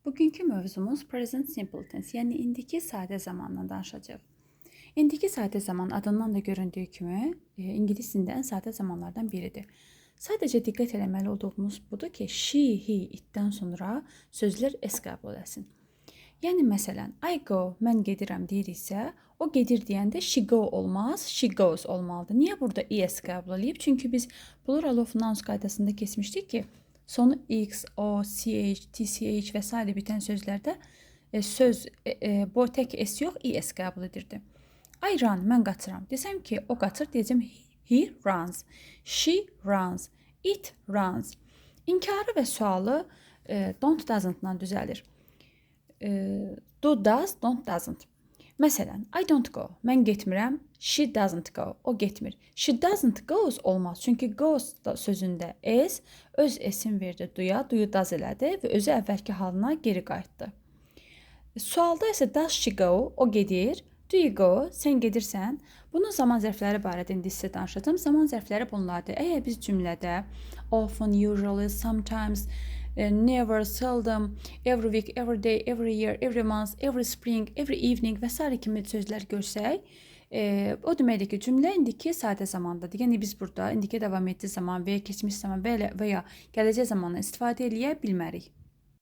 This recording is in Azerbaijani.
Bugünkü mövzumuz present simple tense, yəni indiki sadə zamandan danışacağıq. İndiki sadə zaman adından da göründüyü kimi ingilis dilində ən sadə zamanlardan biridir. Sadəcə diqqət eləməli olduğumuz budur ki, she, he, itdən sonra sözlər s qəbul etsin. Yəni məsələn, I go, mən gedirəm deyiriksə, o gedir deyəndə she go olmaz, she goes olmalıdır. Niyə burada es qəbul edib? Çünki biz plural of nouns qaydasında keçmişdik ki, sonu x, o, ch, tch və s. bitən sözlərdə söz bu tək s yox, es qəbul edirdi. I run, mən qaçıram. Desəm ki, o qaçır, deyəcəm he runs, she runs, it runs. İnkarı və sualı don't doesn't-dan düzəlir. Do, does, don't, doesn't. Məsələn, I don't go, mən getmirəm, she doesn't go, o getmir. She doesn't goes olmaz, çünki goes sözündə s öz s-in verdi duya, duyu does elədi və özü əvvəlki halına geri qayıtdı. Sualda isə does she go, o gedir, do you go, sən gedirsən. Bunun zaman zərfləri barədə indi sizə danışacağım. Zaman zərfləri bunlardır. Əgər biz cümlədə often, usually, sometimes, never, seldom, every week, every day, every year, every month, every spring, every evening və s. kimi sözlər görsək, o deməkdir ki, cümlə indiki sadə zamandadır. Yəni biz burada indiki davam etdiyi zaman və ya keçmiş zaman və ya gələcək zamandan istifadə edə bilmərik.